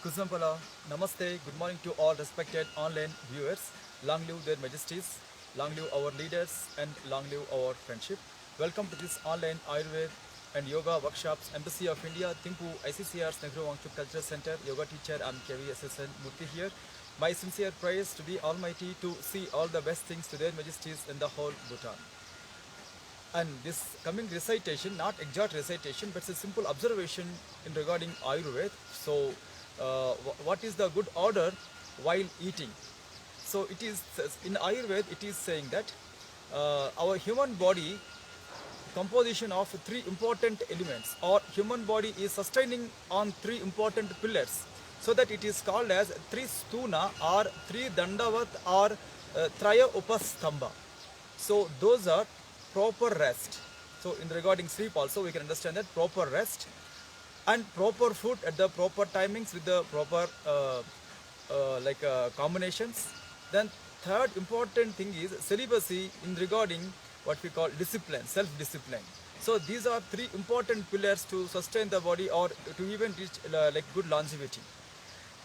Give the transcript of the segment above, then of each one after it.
Kusampala, Namaste, good morning to all respected online viewers. Long live their majesties, long live our leaders, and long live our friendship. Welcome to this online Ayurveda and Yoga workshops, Embassy of India, Timpu, ICCR's Nehru Wangchuk Cultural Center, Yoga teacher, I'm KVSSN Murthy here. My sincere prayers to the Almighty to see all the best things to their majesties in the whole Bhutan. And this coming recitation, not exact recitation, but it's a simple observation in regarding Ayurveda. So, what is the good order while eating? So, it is in Ayurveda, it is saying that our human body composition of three important elements, or human body is sustaining on three important pillars, so that it is called as Tristuna or Tri Dandavat or Traya Upastamba. So those are proper rest. So in regarding sleep also we can understand that proper rest and proper food at the proper timings with the proper combinations. Then third important thing is celibacy in regarding what we call discipline, self-discipline. So these are three important pillars to sustain the body or to even reach good longevity.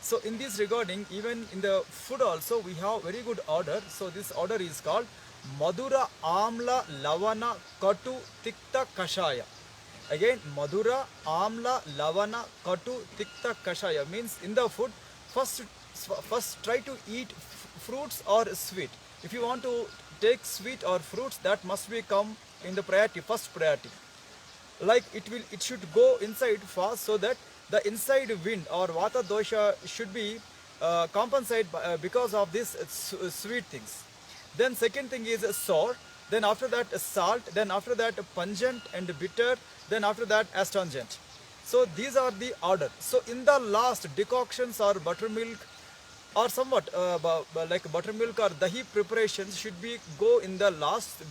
So in this regarding, even in the food also we have very good order. So this order is called Madura Amla Lavana Katu Tikta Kashaya. Again, Madura Amla Lavana Katu Tikta Kashaya means in the food, first first try to eat fruits or sweet. If you want to take sweet or fruits, that must be come in the priority, first priority. Like it should go inside fast, so that the inside wind or vata dosha should be compensated because of this sweet things. Then second thing is sour, then after that salt, then after that pungent and bitter, then after that astringent. So these are the order. So in the last, decoctions or buttermilk or somewhat like buttermilk or dahi preparations should be go in the last,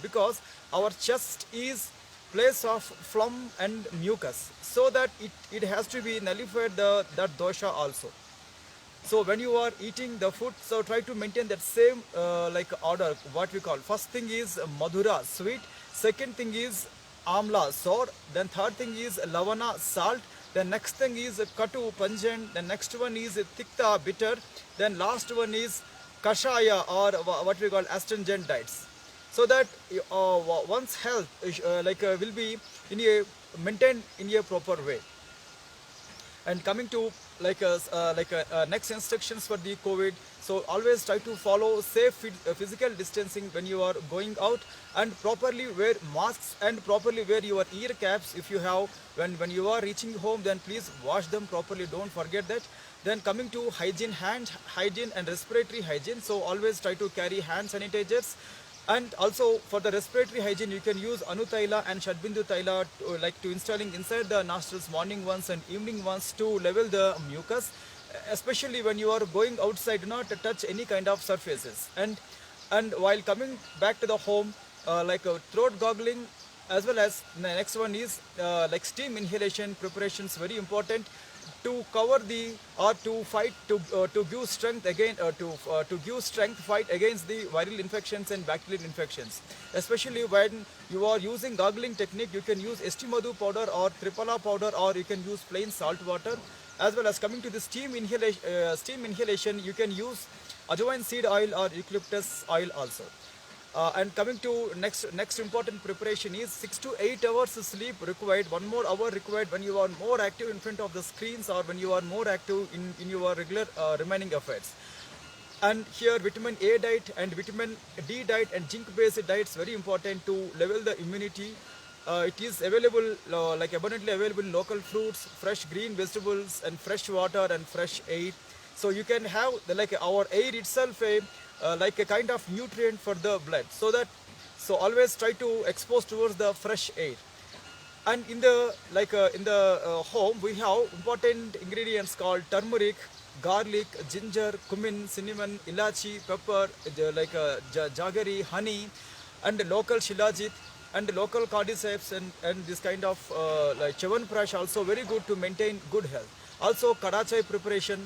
because our chest is place of phlegm and mucus, so that it has to be nullified that dosha also. So when you are eating the food, so try to maintain that same order. What we call first thing is madhura sweet, second thing is amla sour, then third thing is lavana salt, then next thing is katu pungent, then next one is tikta bitter, then last one is kashaya or what we call astringent diets. So that one's health will be in a maintained in a proper way. And coming to next instructions for the COVID. So always try to follow safe physical distancing when you are going out, and properly wear masks and properly wear your ear caps if you have. When you are reaching home, then please wash them properly, don't forget that. Then coming to hygiene, hand hygiene and respiratory hygiene. So always try to carry hand sanitizers. And also for the respiratory hygiene, you can use Anutaila and Shadbindu Taila to installing inside the nostrils morning once and evening once to level the mucus. Especially when you are going outside, do not touch any kind of surfaces. And while coming back to the home, throat gargling, as well as the next one is steam inhalation preparations, very important to cover the or to fight to give strength again to give strength fight against the viral infections and bacterial infections. Especially when you are using gargling technique, you can use estimadu powder or tripala powder, or you can use plain salt water. As well as coming to the steam inhalation, you can use ajwain seed oil or eucalyptus oil also. And coming to next important preparation is 6 to 8 hours sleep required. One more hour required when you are more active in front of the screens, or when you are more active in your regular remaining affairs. And here vitamin A diet and vitamin D diet and zinc based diets very important to level the immunity. It is available abundantly available in local fruits, fresh green vegetables, and fresh water and fresh air. So you can have our air itself like a kind of nutrient for the blood. So always try to expose towards the fresh air. And in the home, we have important ingredients called turmeric, garlic, ginger, cumin, cinnamon, ilachi, pepper, jaggery, honey, and local shilajit and local cordyceps, and this kind of chyawanprash also very good to maintain good health. Also kadachai preparation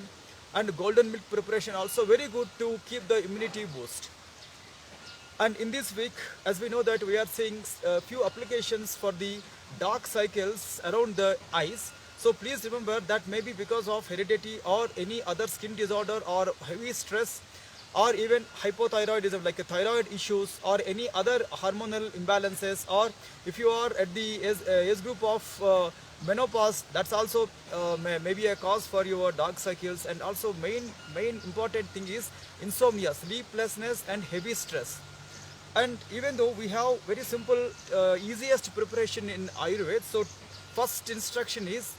and golden milk preparation also very good to keep the immunity boost. And in this week, as we know that we are seeing a few applications for the dark cycles around the eyes. So please remember that maybe because of heredity or any other skin disorder or heavy stress or even hypothyroidism like a thyroid issues or any other hormonal imbalances, or if you are at the age group of menopause, that's also maybe a cause for your dark cycles. And also main important thing is insomnia, sleeplessness and heavy stress. And even though we have very simple easiest preparation in Ayurveda, so first instruction is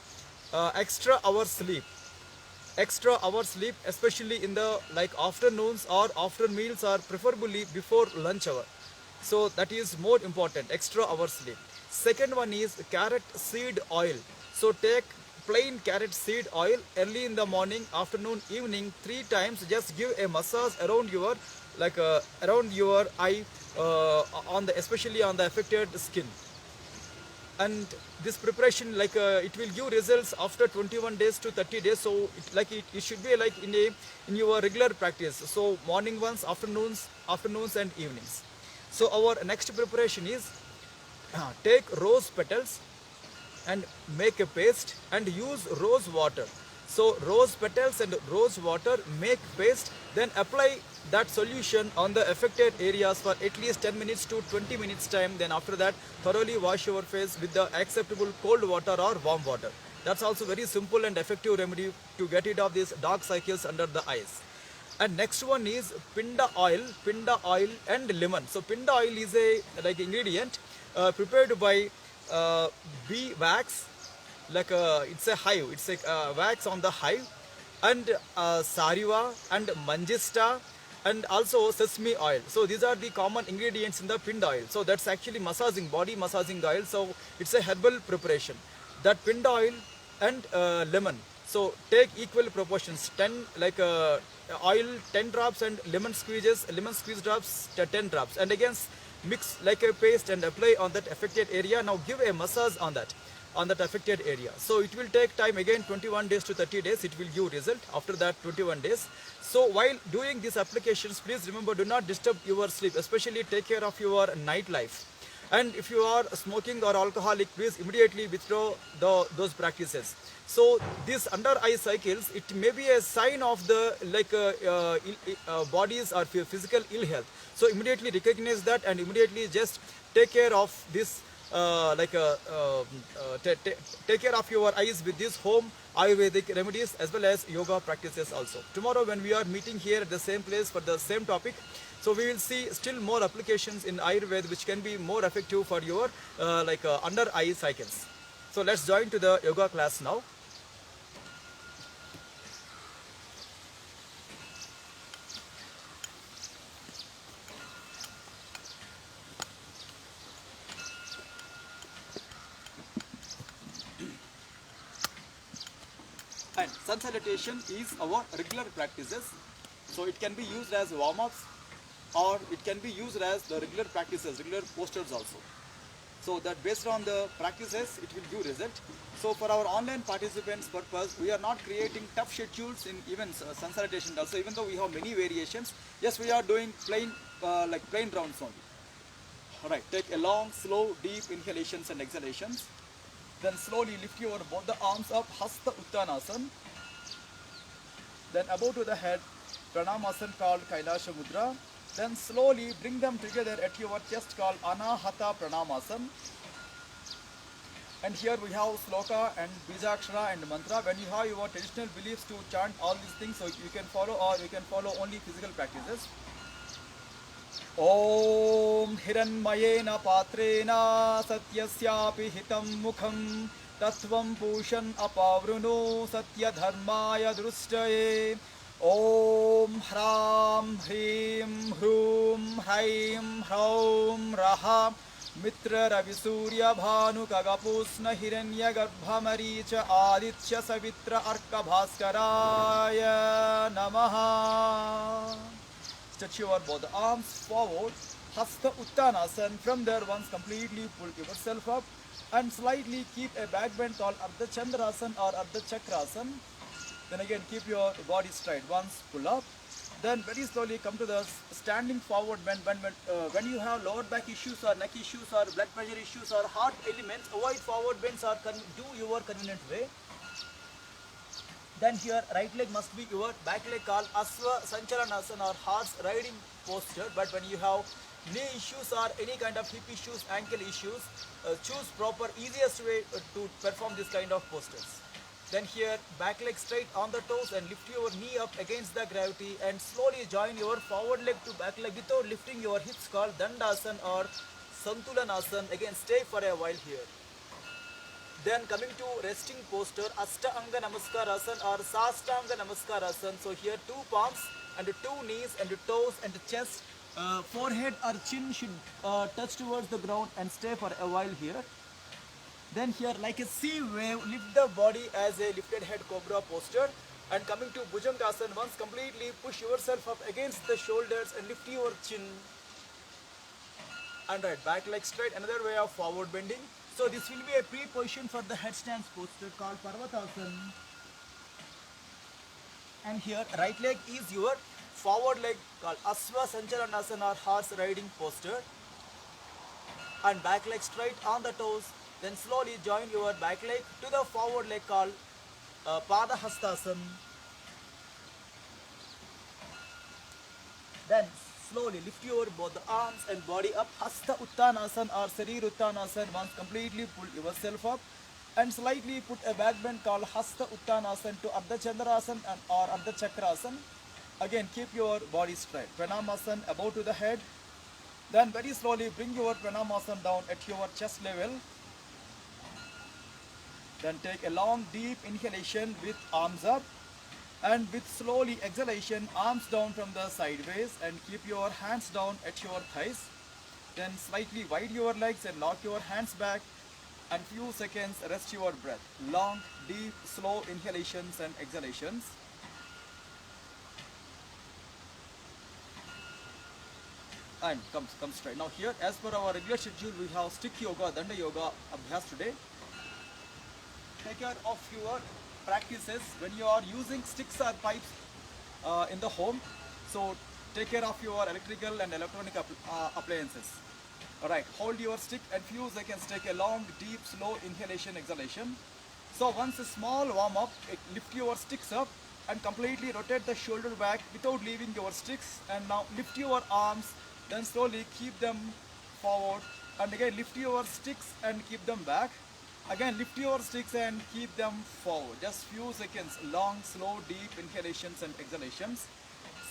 extra hour sleep, extra hour sleep, especially in the like afternoons or after meals, or preferably before lunch hour. So that is more important, extra hour sleep. Second one is carrot seed oil. So take plain carrot seed oil early in the morning, afternoon, evening, 3 times. Just give a massage around your around your eye, on the especially on the affected skin. And this preparation it will give results after 21 days to 30 days. So it should be like in your regular practice, so morning ones, afternoons and evenings. So our next preparation is take rose petals and make a paste and use rose water. So rose petals and rose water, make paste, then apply that solution on the affected areas for at least 10 minutes to 20 minutes time. Then after that, thoroughly wash your face with the acceptable cold water or warm water. That's also very simple and effective remedy to get rid of these dark cycles under the eyes. And next one is pinda oil and lemon. So pinda oil is a like ingredient prepared by bee wax, it's a hive, it's a wax on the hive, and sariva and manjista and also sesame oil. So these are the common ingredients in the pinda oil. So that's actually body massaging oil. So it's a herbal preparation. That pinda oil and lemon. So take equal proportions, 10 oil 10 drops and lemon squeeze drops 10 drops, and again mix like a paste and apply on that affected area. Now give a massage on that affected area. So it will take time, again 21 days to 30 days it will give result after that 21 days. So while doing these applications, please remember, do not disturb your sleep, especially take care of your night life. And if you are smoking or alcoholic, please immediately withdraw those practices. So these under eye cycles, it may be a sign of the bodies or physical ill health. So immediately recognize that and immediately just take care of this take care of your eyes with these home Ayurvedic remedies as well as yoga practices also. Tomorrow when we are meeting here at the same place for the same topic, so we will see still more applications in Ayurveda which can be more effective for your under eye cycles. So let's join to the yoga class now. And sun salutation is our regular practices. So it can be used as warm-ups or it can be used as the regular practices, regular postures also. So that based on the practices, it will give result. So for our online participants purpose, we are not creating tough schedules in even sun salutation also, even though we have many variations. Yes, we are doing plain plain rounds only. Alright, take a long, slow, deep inhalations and exhalations. Then slowly lift your both the arms up, Hasta Uttanasana. Then above to the head, Pranamasana called Kailasha Mudra. Then slowly bring them together at your chest called Anahata Pranamasana. And here we have sloka and bijakshara and mantra. When you have your traditional beliefs to chant all these things, so you can follow, or you can follow only physical practices. Om Hiranmayena Patrena Satyasyapi Hitam Mukham Tattvam Pushan Apavruno Satya Dharmaya Drustaye. Om Hram Hrim Hrum Hraim Hraum Raha Mitra Ravi Surya Bhanu Kagapusna Hiranya Garbha Maricha Aditya Savitra Arka Bhaskaraya Namaha. Stretch your both arms forward, Hasta Uttanasana. From there, once completely pull yourself up and slightly keep a back bend called Ardha Chandrasana or Ardha Chakrasana. Then again keep your body straight. Once pull up, then very slowly come to the standing forward bend. When you have lower back issues or neck issues or blood pressure issues or heart elements, avoid forward bends or do your convenient way. Then here right leg must be your back leg called Asva Sanchalanasana or horse riding posture. But when you have knee issues or any kind of hip issues, ankle issues, choose proper easiest way to perform this kind of postures. Then here back leg straight on the toes and lift your knee up against the gravity and slowly join your forward leg to back leg without lifting your hips called Dandasana or Santulanasana. Again stay for a while here. Then coming to resting posture, Ashtanga Namaskarasana or Sastanga Namaskarasana. So here two palms and two knees and toes and chest, forehead or chin should touch towards the ground and stay for a while here. Then here like a sea wave, lift the body as a lifted head cobra posture. And coming to Bhujangasana, once completely push yourself up against the shoulders and lift your chin. And right, back leg straight, another way of forward bending. So this will be a pre-position for the headstands posture called Parvatasana. And here right leg is your forward leg called Asva Sanchalanasana or horse riding posture. And back leg straight on the toes. Then slowly join your back leg to the forward leg called Padahastasana. Then slowly lift your both the arms and body up, Hasta Uttanasana or Sarir Uttanasana. Once completely pull yourself up and slightly put a back bend called Hasta Uttanasana to Ardha Chandrasana or Ardha Chakrasana. Again keep your body straight. Pranamasana above to the head. Then very slowly bring your Pranamasana down at your chest level. Then take a long deep inhalation with arms up. And with slowly exhalation, arms down from the sideways and keep your hands down at your thighs. Then slightly wide your legs and lock your hands back and few seconds rest your breath. Long, deep, slow inhalations and exhalations. And come straight. Now here as per our regular schedule we have stick yoga, Danda yoga abhyas today. Take care of your practices when you are using sticks or pipes in the home. So take care of your electrical and electronic appliances. Alright, hold your stick and few seconds take a long, deep, slow inhalation, exhalation. So once a small warm up, lift your sticks up and completely rotate the shoulder back without leaving your sticks. And now lift your arms, then slowly keep them forward. And again lift your sticks and keep them back. Again lift your sticks and keep them forward. Just few seconds, long, slow, deep inhalations and exhalations.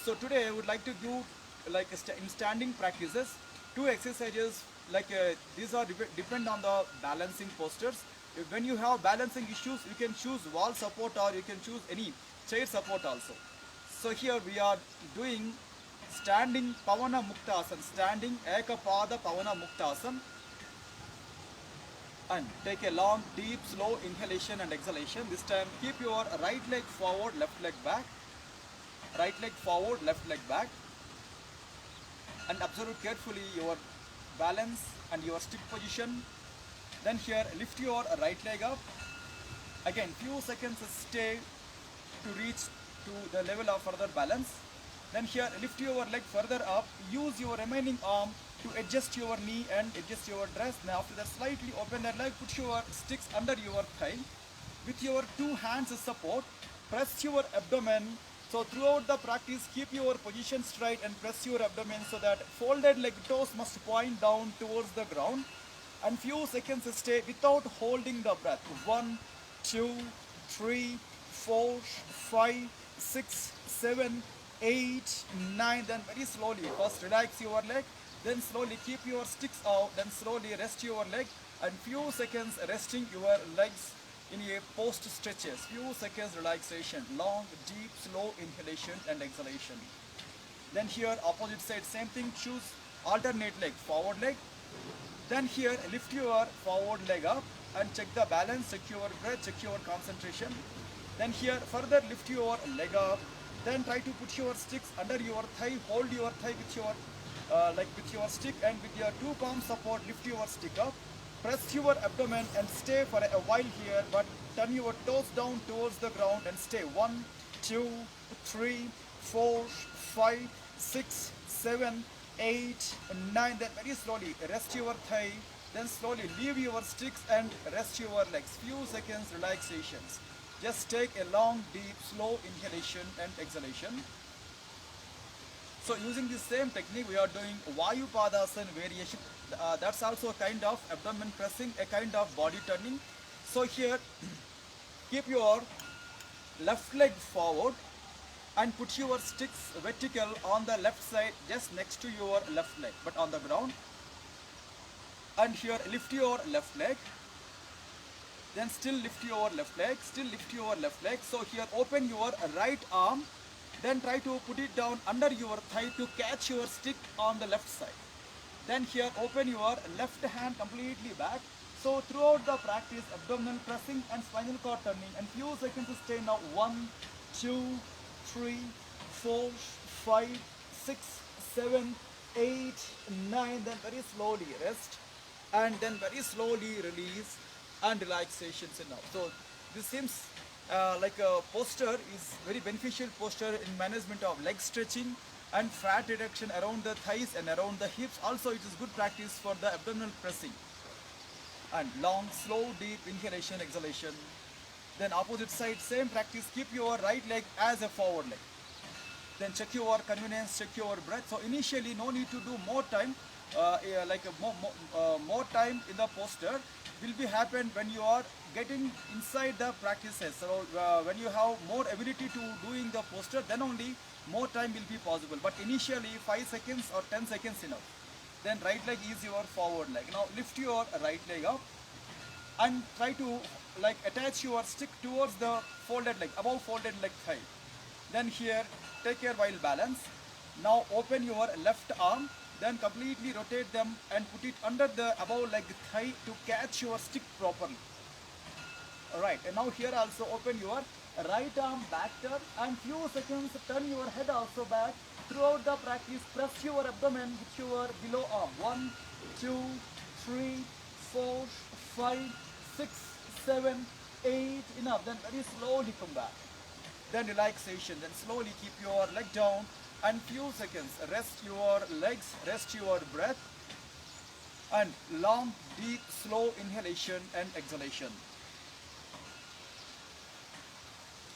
So today I would like to do like in standing practices, 2 exercises like these are depend on the balancing postures. When you have balancing issues, you can choose wall support or you can choose any chair support also. So here we are doing standing Pavana Mukta Asana, standing Ekapada Pavana Mukta Asana. And take a long, deep, slow inhalation and exhalation. This time keep your right leg forward, left leg back. Right leg forward, left leg back. And observe carefully your balance and your stick position. Then here lift your right leg up. Again few seconds stay to reach to the level of further balance. Then here lift your leg further up. Use your remaining arm to adjust your knee and adjust your dress. Now after that slightly open the leg, put your sticks under your thigh. With your 2 hands as support, press your abdomen. So throughout the practice keep your position straight and press your abdomen so that folded leg toes must point down towards the ground. And few seconds stay without holding the breath. 1, 2, 3, 4, 5, 6, 7, 8, 9. Then very slowly first relax your leg. Then slowly keep your sticks out, then slowly rest your leg and few seconds resting your legs in a post stretches. Few seconds relaxation, long, deep, slow inhalation and exhalation. Then here opposite side, same thing, choose alternate leg, forward leg. Then here lift your forward leg up and check the balance, check your breath, check your concentration. Then here further lift your leg up. Then try to put your sticks under your thigh, hold your thigh with your with your stick and with your 2 palm support lift your stick up. Press your abdomen and stay for a while here, but turn your toes down towards the ground and stay. 1, 2, 3, 4, 5, 6, 7, 8, 9. Then very slowly rest your thigh. Then slowly leave your sticks and rest your legs. Few seconds relaxations. Just take a long, deep, slow inhalation and exhalation. So using the same technique, we are doing Vayu Padasana variation. That's also a kind of abdomen pressing, a kind of body turning. So here, keep your left leg forward and put your sticks vertical on the left side, just next to your left leg, but on the ground. And here, lift your left leg. Then still lift your left leg, still lift your left leg. So here open your right arm, then try to put it down under your thigh to catch your stick on the left side. Then here open your left hand completely back. So throughout the practice, abdominal pressing and spinal cord turning, and few seconds stay now. 1, 2, 3, 4, 5, 6, 7, 8, 9. Then very slowly rest, and then very slowly release and relaxations enough. So this seems like a posture is very beneficial posture in management of leg stretching and fat reduction around the thighs and around the hips. Also it is good practice for the abdominal pressing. And long, slow, deep inhalation, exhalation. Then opposite side, same practice. Keep your right leg as a forward leg. Then check your convenience, check your breath. So initially, no need to do more time, more time in the posture will be happen when you are getting inside the practices. So when you have more ability to doing the posture, then only more time will be possible. But initially 5 seconds or 10 seconds enough. Then right leg is your forward leg. Now lift your right leg up and try to like attach your stick towards the folded leg, above folded leg thigh. Then here take care while balance. Now open your left arm, then completely rotate them and put it under the above leg thigh to catch your stick properly. Alright, and now here also open your right arm back turn and few seconds turn your head also back. Throughout the practice, press your abdomen with your below arm. 1, 2, 3, 4, 5, 6, 7, 8. Enough. Then very slowly come back. Then relaxation. Then slowly keep your leg down and few seconds rest your legs, rest your breath, and long, deep, slow inhalation and exhalation.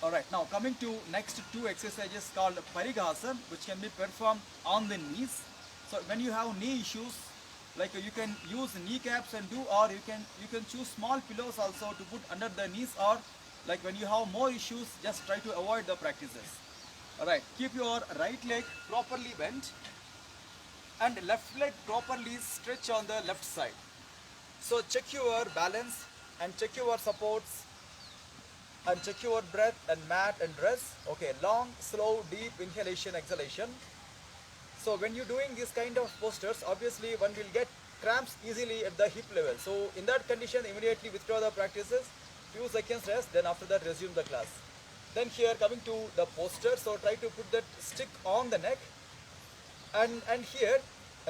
Alright, now coming to next two exercises called Parighasana, which can be performed on the knees. So when you have knee issues, like you can use kneecaps and do, or you can choose small pillows also to put under the knees, or like when you have more issues, just try to avoid the practices. Alright, keep your right leg properly bent and left leg properly stretch on the left side. So check your balance and check your supports and check your breath and mat and rest. Okay, long, slow, deep inhalation, exhalation. So when you're doing this kind of postures, obviously one will get cramps easily at the hip level. So in that condition, immediately withdraw the practices, few seconds rest, then after that resume the class. Then here coming to the posture, so try to put that stick on the neck, and here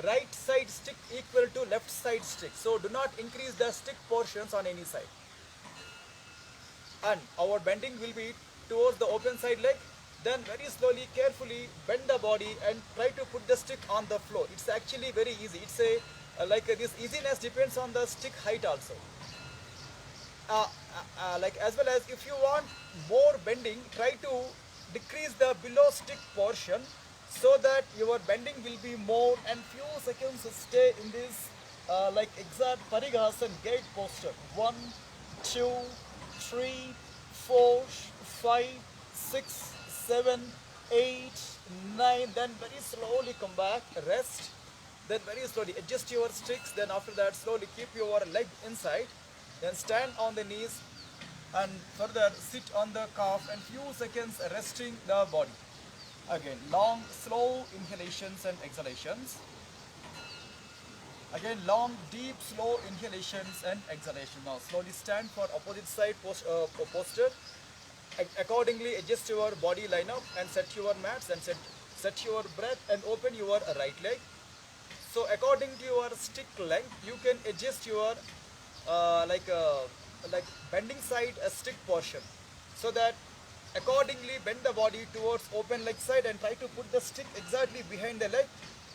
right side stick equal to left side stick. So do not increase the stick portions on any side. And our bending will be towards the open side leg. Then very slowly, carefully bend the body and try to put the stick on the floor. It's actually very easy. It's this easiness depends on the stick height also. Like as well as if you want more bending, try to decrease the below stick portion so that your bending will be more, and few seconds stay in this like exact Parighasana gate posture. 1, 2, 3, 4, 5, 6, 7, 8, 9. Then very slowly come back, rest. Then very slowly adjust your sticks. Then after that slowly keep your leg inside. Then stand on the knees and further sit on the calf and few seconds resting the body. Again, long, slow inhalations and exhalations. Again, long, deep, slow inhalations and exhalations. Now, slowly stand for opposite side posture. Accordingly, adjust your body lineup and set your mats and set your breath and open your right leg. So, according to your stick length, you can adjust your like bending side stick portion, so that accordingly bend the body towards open leg side and try to put the stick exactly behind the leg.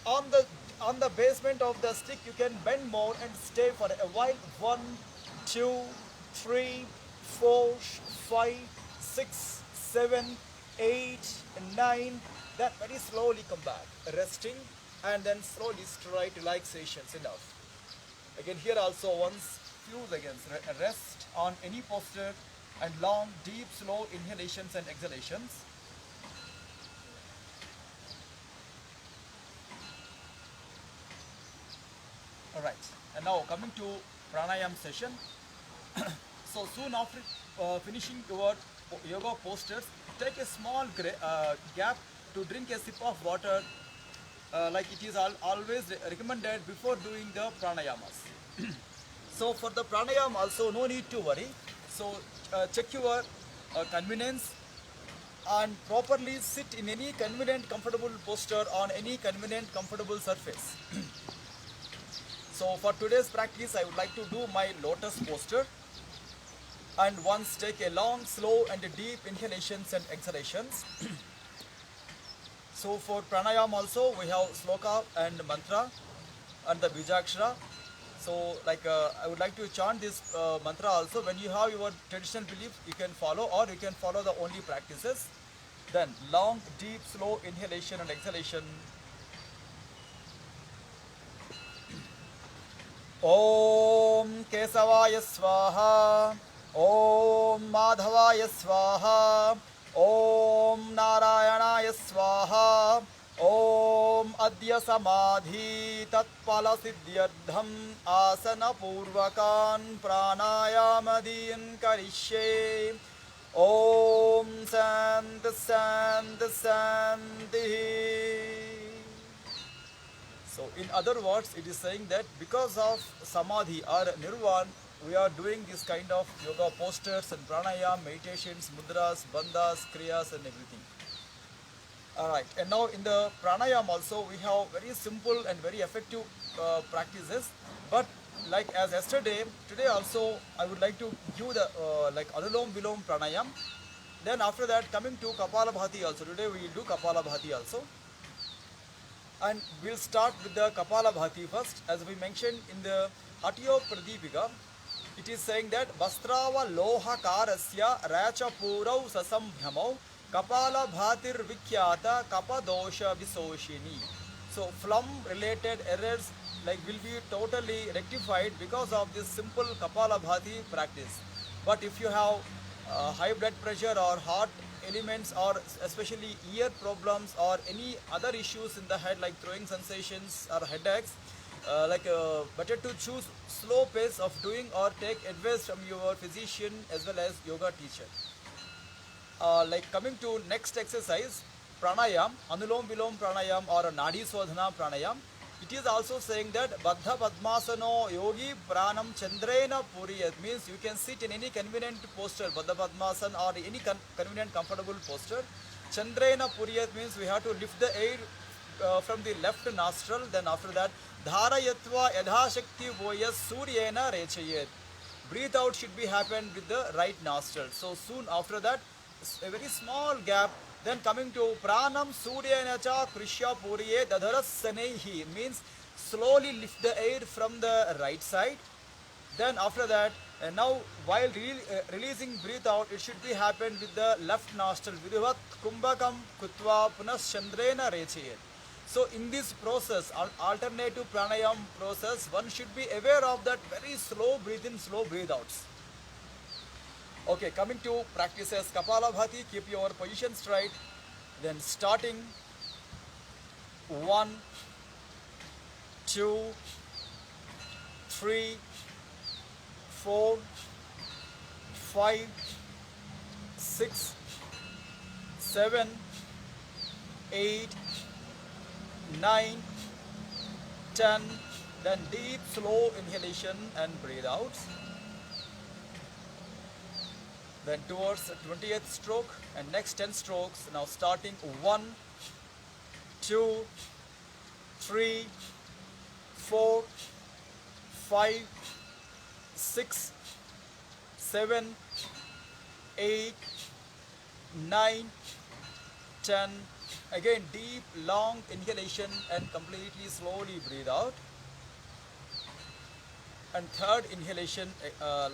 On the basement of the stick, you can bend more and stay for a while. 1, 2, 3, 4, 5, 6, 7, 8, 9. Then very slowly come back, resting, and then slowly straight relaxations. Enough. Again here also once few seconds rest on any posture and long, deep, slow inhalations and exhalations. Alright, and now coming to pranayam session. So soon after finishing your yoga postures, take a small gap to drink a sip of water, like it is always recommended before doing the pranayamas. So for the pranayam also no need to worry. So check your convenience and properly sit in any convenient comfortable posture on any convenient comfortable surface. So for today's practice I would like to do my lotus posture, and once take a long, slow and deep inhalations and exhalations. So for pranayam also we have sloka and mantra and the bijakshara. So like I would like to chant this mantra also. When you have your traditional belief you can follow, or you can follow the only practices. Then long, deep, slow inhalation and exhalation. Om Kesavaya Swaha, Om Madhavaya Swaha, Om Narayanaya Swaha, Om Adya Samadhi Tatpala Siddhyardham Asana Purvakan Pranayamadiyan Karishye. Om Sant Sant Santi. So in other words, it is saying that because of samadhi or nirvana, we are doing this kind of yoga postures and pranayam, meditations, mudras, bandhas, kriyas and everything. Alright, and now in the pranayam also we have very simple and very effective practices. But like as yesterday, today also I would like to give the like Anulom Vilom pranayam. Then after that coming to Kapalabhati also. Today we will do Kapalabhati also. And we'll start with the Kapalabhati first. As we mentioned in the Hatyo Pradipika, it is saying that Vastrava Loha Karasya Racha Purau Sasambhyamau Kapalabhatir Vikyata Kapadosha Visoshini. So phlegm related errors like will be totally rectified because of this simple Kapalabhati practice. But if you have high blood pressure or heart elements, or especially ear problems or any other issues in the head like throwing sensations or headaches, better to choose slow pace of doing or take advice from your physician as well as yoga teacher. Like coming to next exercise, pranayam, Anulom Vilom pranayam or Nadi Swadhana pranayam. It is also saying that Baddha Padmasano Yogi Pranam Chandrena Puriyat, means you can sit in any convenient posture, Baddha Padmasana or any convenient comfortable posture. Chandrena Puriyat means we have to lift the air from the left nostril. Then after that Dharayatva Yadha Shakti Voyas Suryena Rechayet. Breathe out should be happened with the right nostril. So soon after that a very small gap. Then coming to Pranam Suryena Cha Krishya Puriye Dadaras Sanehi, means slowly lift the air from the right side. Then after that, now while releasing breathe out, it should be happened with the left nostril. Vidhuvat Kumbhakam Kutva Punas Chandrena Rechayet. So in this process, alternative pranayam process, one should be aware of that very slow breathe in, slow breathe outs. Okay, coming to practices Kapalabhati, keep your position straight. Then starting 1, 2, 3, 4, 5, 6, 7, 8, 9, 10. Then deep slow inhalation and breathe out. Then towards 20th stroke and next 10 strokes. Now starting 1, 2, 3, 4, 5, 6, 7, 8, 9, 10. Again deep long inhalation and completely slowly breathe out. And third inhalation,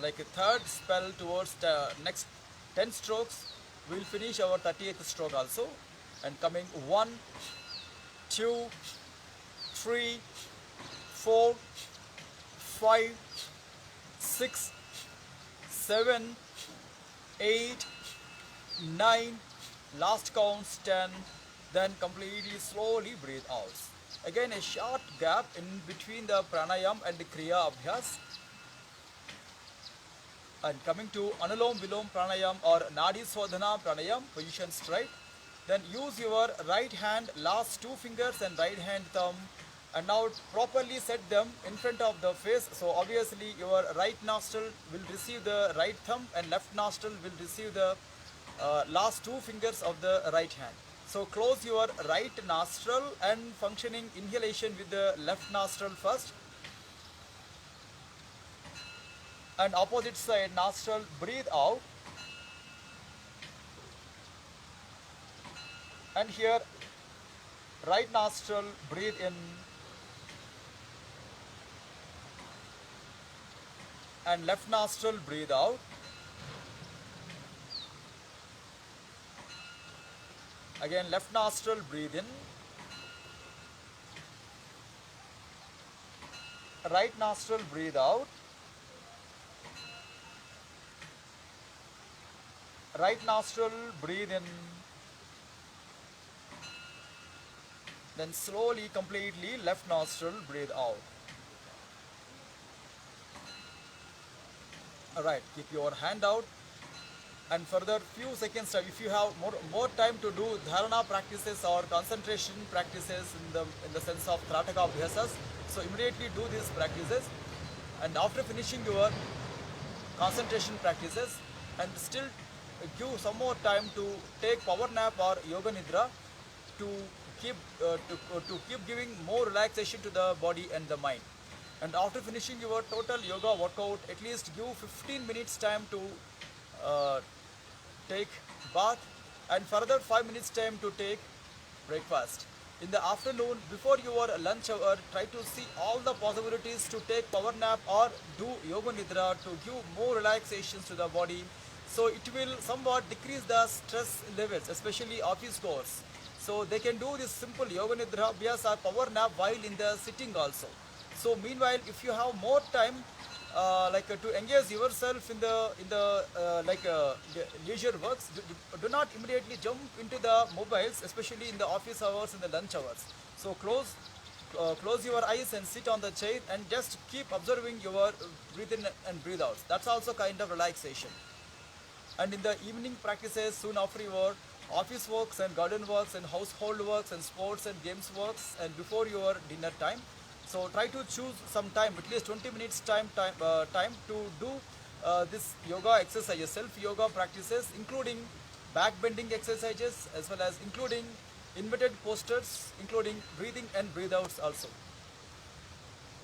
like a third spell towards the next 10 strokes. we will finish our 38th stroke also. And coming 1, 2, 3, 4, 5, 6, 7, 8, 9, last counts 10, then completely slowly breathe out. Again a short gap in between the pranayam and the kriya abhyas. And coming to Anulom Vilom Pranayam or Nadi Swadhana Pranayam, position straight. Then use your right hand, last two fingers and right hand thumb, and now properly set them in front of the face. So obviously your right nostril will receive the right thumb and left nostril will receive the last two fingers of the right hand. So close your right nostril and functioning inhalation with the left nostril first. And opposite side nostril breathe out, and here right nostril breathe in and left nostril breathe out. Again left nostril breathe in, right nostril breathe out, right nostril breathe in, then slowly completely left nostril breathe out. Alright, keep your hand out, and further few seconds if you have more time to do dharana practices or concentration practices in the sense of Trataka Abhyasas, so immediately do these practices, and after finishing your concentration practices and still give some more time to take power nap or yoga nidra to keep giving more relaxation to the body and the mind. And after finishing your total yoga workout, at least give 15 minutes time to take bath, and further 5 minutes time to take breakfast. In the afternoon, before your lunch hour, try to see all the possibilities to take power nap or do yoga nidra to give more relaxations to the body. So it will somewhat decrease the stress levels, especially office goers. So they can do this simple yoga nidra abhyas or power nap while in the sitting also. So meanwhile, if you have more time, to engage yourself in the leisure works, do not immediately jump into the mobiles, especially in the office hours and the lunch hours. So close your eyes and sit on the chair and just keep observing your breathe in and breathe out. That's also kind of relaxation. And in the evening practices, soon after your office works and garden works and household works and sports and games works, and before your dinner time, so try to choose some time, at least 20 minutes time to do this yoga exercises, self yoga practices, including back bending exercises as well as including inverted postures, including breathing and breathe outs also.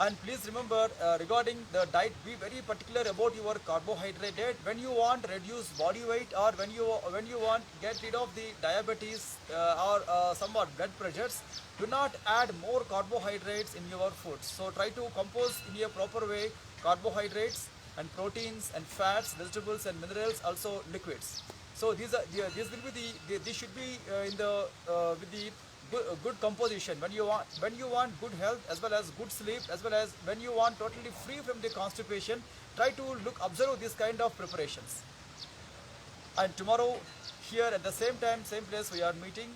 And please remember, regarding the diet, be very particular about your carbohydrate diet. When you want reduce body weight, or when you want get rid of the diabetes or somewhat blood pressures, do not add more carbohydrates in your food. So try to compose in a proper way carbohydrates and proteins and fats, vegetables and minerals, also liquids. So these will be these should be in the with the good composition when you want good health as well as good sleep, as well as when you want totally free from the constipation. Try to observe this kind of preparations. And tomorrow here at the same time, same place, we are meeting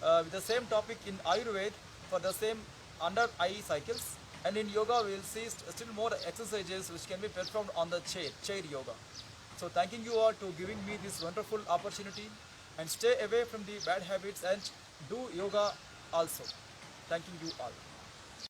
with the same topic in Ayurveda for the same under eye cycles, and in yoga we will see still more exercises which can be performed on the chair yoga. So thanking you all to giving me this wonderful opportunity, and stay away from the bad habits and do yoga also. Thanking you all.